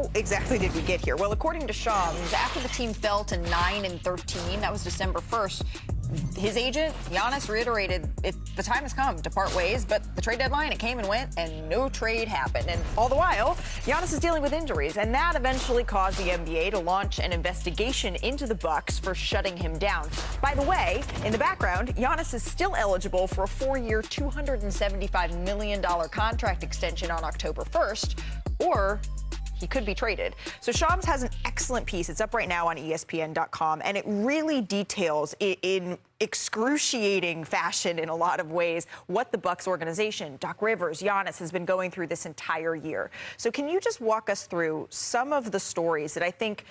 how exactly did we get here? Well, according to Shams, after the team fell to 9-13, that was December 1st, his agent, Giannis, reiterated the time has come to part ways, but the trade deadline, it came and went, and no trade happened. And all the while, Giannis is dealing with injuries, and that eventually caused the NBA to launch an investigation into the Bucks for shutting him down. By the way, in the background, Giannis is still eligible for a 4-year, $275 million contract extension on October 1st, or he could be traded. So Shams has an excellent piece. It's up right now on ESPN.com, and it really details in excruciating fashion in a lot of ways what the Bucks organization, Doc Rivers, Giannis, has been going through this entire year. So can you just walk us through some of the stories that I think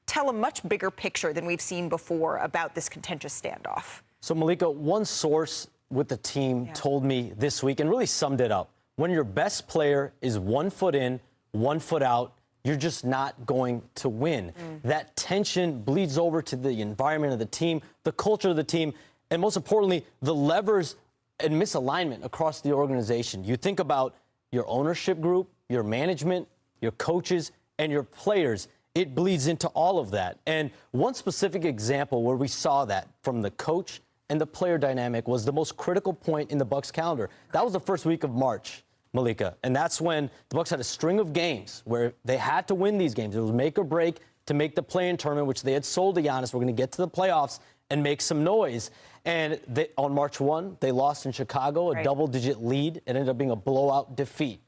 tell a much bigger picture than we've seen before about this contentious standoff? So, Malika, one source with the team told me this week and really summed it up. When your best player is 1 foot in, 1 foot out, you're just not going to win. That tension bleeds over to the environment of the team, the culture of the team, and most importantly, the levers and misalignment across the organization. You think about your ownership group, your management, your coaches, and your players. It bleeds into all of that. And one specific example where we saw that from the coach and the player dynamic was the most critical point in the Bucks calendar. That was the first week of March, Malika, and that's when the Bucks had a string of games where they had to win these games. It was make or break to make the play-in tournament, which they had sold to Giannis. We're going to get to the playoffs and make some noise. And on March 1, they lost in Chicago, a double-digit lead. It ended up being a blowout defeat.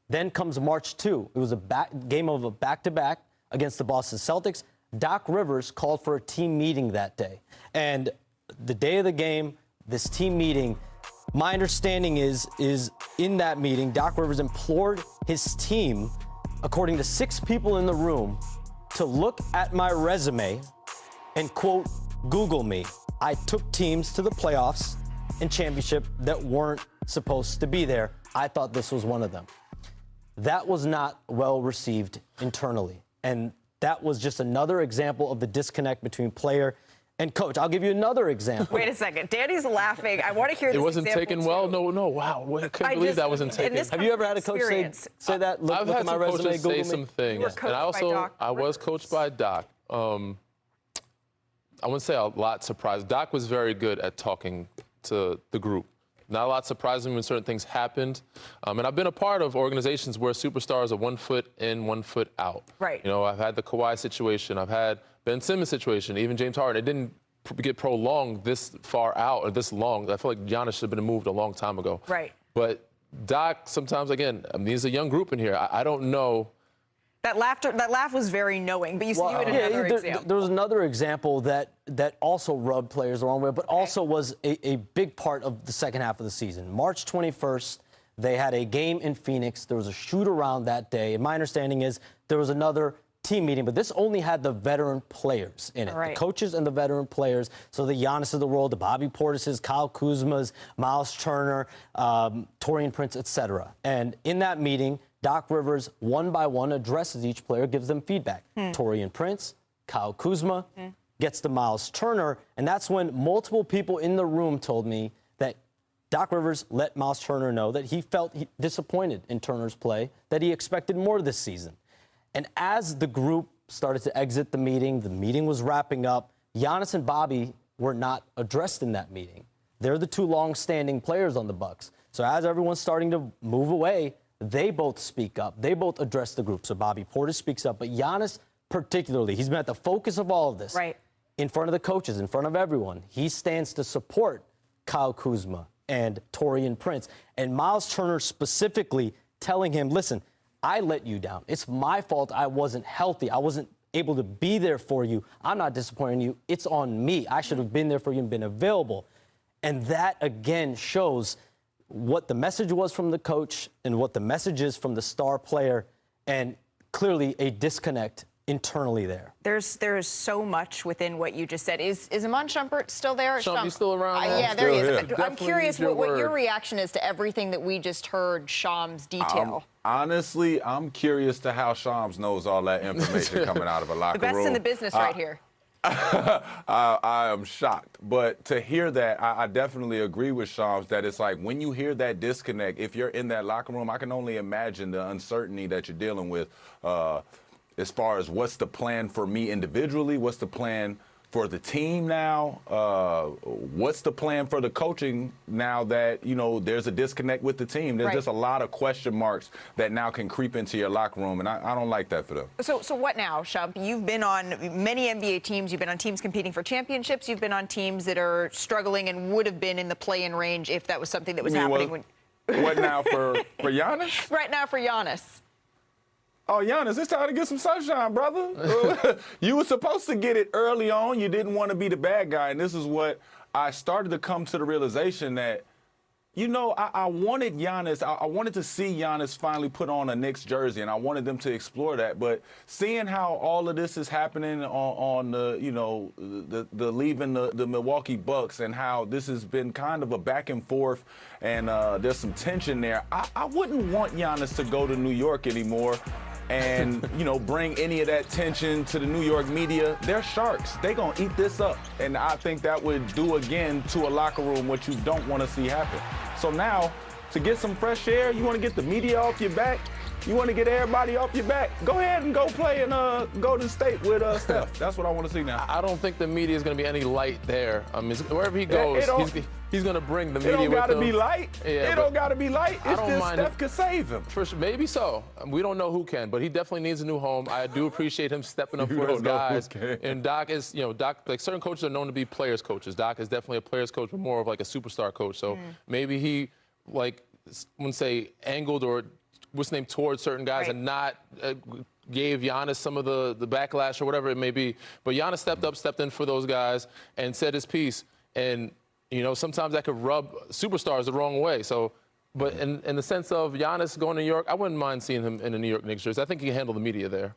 Then comes March 2. It was a game of a back-to-back against the Boston Celtics. Doc Rivers called for a team meeting that day. And the day of the game, this team meeting, my understanding is in that meeting, Doc Rivers implored his team, according to 6 people in the room, to look at my resume and, quote, Google me. I took teams to the playoffs and championship that weren't supposed to be there. I thought this was one of them. That was not well received internally. And that was just another example of the disconnect between player and coach. I'll give you another example. Wait a second. Danny's laughing. I want to hear this. It wasn't taken too. well? No. Wow. I couldn't believe that wasn't taken. Have you ever had a coach say that? Look at my resume, Google me? I've had some things. And I was coached by Doc. I wouldn't say a lot surprised. Doc was very good at talking to the group. Not a lot surprised me when certain things happened. And I've been a part of organizations where superstars are 1 foot in, 1 foot out. Right. You know, I've had the Kawhi situation. I've had Ben Simmons situation, even James Harden. It didn't get prolonged this far out or this long. I feel like Giannis should have been moved a long time ago. Right. But Doc, sometimes, again, I mean, there's a young group in here. I don't know. That laugh was very knowing, but you had another example. There was another example that also rubbed players the wrong way, but also was a big part of the second half of the season. March 21st, they had a game in Phoenix. There was a shoot-around that day. And my understanding is there was another team meeting, but this only had the veteran players in it, the coaches and the veteran players. So the Giannis of the world, the Bobby Portises, Kyle Kuzmas, Miles Turner, Taurean Prince, etc. And in that meeting, Doc Rivers, one by one, addresses each player, gives them feedback. Taurean Prince, Kyle Kuzma, gets to Miles Turner, and that's when multiple people in the room told me that Doc Rivers let Miles Turner know that he felt disappointed in Turner's play, that he expected more this season. And as the group started to exit the meeting was wrapping up, Giannis and Bobby were not addressed in that meeting. They're the 2 long-standing players on the Bucks. So as everyone's starting to move away, they both speak up. They both address the group. So Bobby Portis speaks up, but Giannis particularly, he's been at the focus of all of this. Right. In front of the coaches, in front of everyone. He stands to support Kyle Kuzma and Taurean Prince. And Miles Turner specifically telling him, listen, I let you down. It's my fault I wasn't healthy. I wasn't able to be there for you. I'm not disappointing you. It's on me. I should have been there for you and been available. And that, again, shows what the message was from the coach and what the message is from the star player, and clearly a disconnect internally there. There's so much within what you just said. Is Iman Shumpert still there? Shumpy's still around. Yeah, there he is. Here. I'm curious what your reaction is to everything that we just heard Shams detail. Honestly, I'm curious to how Shams knows all that information coming out of a locker room. The best in the business right here. I am shocked. But to hear that, I definitely agree with Shams that it's like when you hear that disconnect, if you're in that locker room, I can only imagine the uncertainty that you're dealing with. as far as what's the plan for me individually, what's the plan for the team now, what's the plan for the coaching now that, you know, there's a disconnect with the team. There's just a lot of question marks that now can creep into your locker room, and I don't like that for them. So what now, Shump? You've been on many NBA teams. You've been on teams competing for championships. You've been on teams that are struggling and would have been in the play-in range if that was something that was happening. What now for Giannis? Right now for Giannis. Oh, Giannis, it's time to get some sunshine, brother. You were supposed to get it early on. You didn't want to be the bad guy. And this is what I started to come to the realization that, you know, I wanted Giannis. I wanted to see Giannis finally put on a Knicks jersey, and I wanted them to explore that. But seeing how all of this is happening on the, you know, the leaving the Milwaukee Bucks, and how this has been kind of a back and forth, and there's some tension there, I wouldn't want Giannis to go to New York anymore and, you know, bring any of that tension to the New York media. They're sharks. They're going to eat this up. And I think that would do again to a locker room what you don't want to see happen. So now, to get some fresh air, you want to get the media off your back, you want to get everybody off your back, go ahead and go play in Golden State with Steph. That's what I want to see now. I don't think the media is going to be any light there. I mean, wherever he goes, he's going to bring the media with him. It don't got to be light. Yeah, it don't got to be light. It's just Steph could save him. For sure, maybe so. We don't know who can, but he definitely needs a new home. I do appreciate him stepping up for his guys. And Doc is, you know, like certain coaches are known to be players coaches. Doc is definitely a players coach, but more of like a superstar coach. So maybe he, like, wouldn't say angled or was named towards certain guys and not gave Giannis some of the backlash or whatever it may be. But Giannis stepped in for those guys and said his piece. And, you know, sometimes that could rub superstars the wrong way. So, but in the sense of Giannis going to New York, I wouldn't mind seeing him in the New York Knicks jersey. I think he can handle the media there.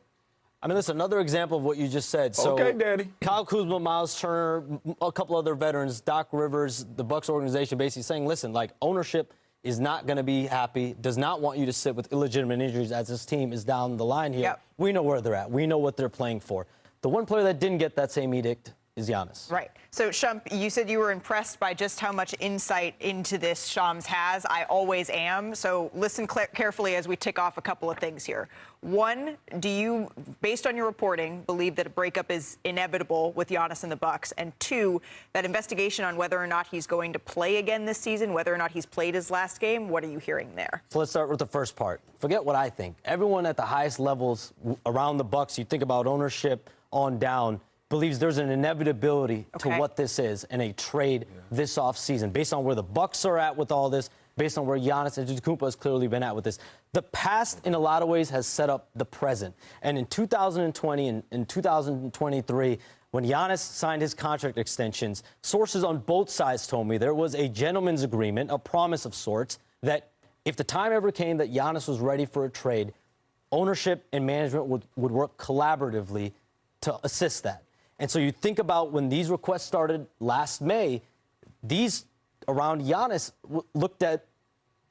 I mean, listen, another example of what you just said. So, okay, Daddy. Kyle Kuzma, Miles Turner, a couple other veterans, Doc Rivers, the Bucks organization basically saying, listen, like, ownership is not going to be happy, does not want you to sit with illegitimate injuries as this team is down the line here. Yep. We know where they're at. We know what they're playing for. The one player that didn't get that same edict is Giannis. Right. So, Shump, you said you were impressed by just how much insight into this Shams has. I always am. So listen carefully as we tick off a couple of things here. One, do you, based on your reporting, believe that a breakup is inevitable with Giannis and the Bucks? And two, that investigation on whether or not he's going to play again this season, whether or not he's played his last game, what are you hearing there? So let's start with the first part. Forget what I think. Everyone at the highest levels around the Bucks, you think about ownership on down, believes there's an inevitability to what this is and a trade this offseason, based on where the Bucks are at with all this, based on where Giannis Antetokounmpo has clearly been at with this. The past, in a lot of ways, has set up the present. And in 2020 and in 2023, when Giannis signed his contract extensions, sources on both sides told me there was a gentleman's agreement, a promise of sorts, that if the time ever came that Giannis was ready for a trade, ownership and management would work collaboratively to assist that. And so you think about when these requests started last May, these around Giannis looked at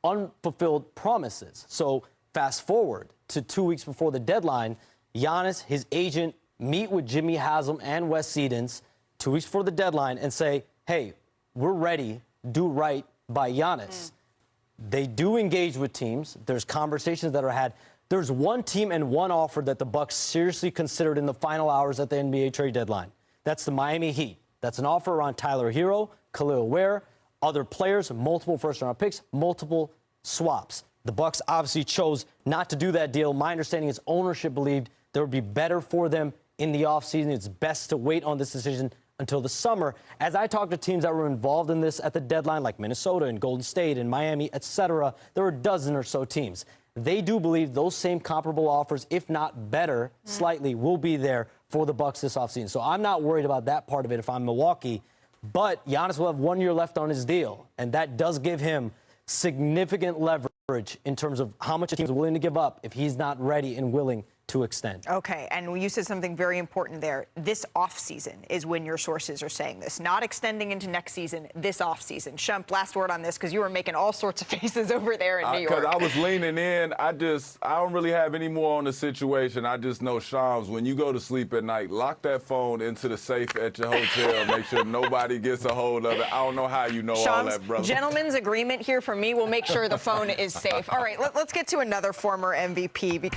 unfulfilled promises. So fast forward to 2 weeks before the deadline, Giannis, his agent, meet with Jimmy Haslam and Wes Edens 2 weeks before the deadline and say, hey, we're ready, do right by Giannis. They do engage with teams. There's conversations that are had. There's one team and one offer that the Bucks seriously considered in the final hours at the NBA trade deadline. That's the Miami Heat. That's an offer on Tyler Hero, Khalil Ware, other players, multiple first-round picks, multiple swaps. The Bucks obviously chose not to do that deal. My understanding is ownership believed there would be better for them in the offseason. It's best to wait on this decision until the summer. As I talked to teams that were involved in this at the deadline, like Minnesota and Golden State and Miami, etc., there were a dozen or so teams. They do believe those same comparable offers, if not better, slightly, will be there for the Bucks this offseason. So I'm not worried about that part of it if I'm Milwaukee. But Giannis will have 1 year left on his deal, and that does give him significant leverage in terms of how much a team is willing to give up if he's not ready and willing to extend. Okay, and you said something very important there. This offseason is when your sources are saying this, not extending into next season, this offseason. Shump, last word on this, because you were making all sorts of faces over there in New York. Because I was leaning in. I don't really have any more on the situation. I just know, Shams, when you go to sleep at night, lock that phone into the safe at your hotel. Make sure nobody gets a hold of it. I don't know how you know all that, brother. Gentlemen's agreement here from me will make sure the phone is safe. All right, let's get to another former MVP, because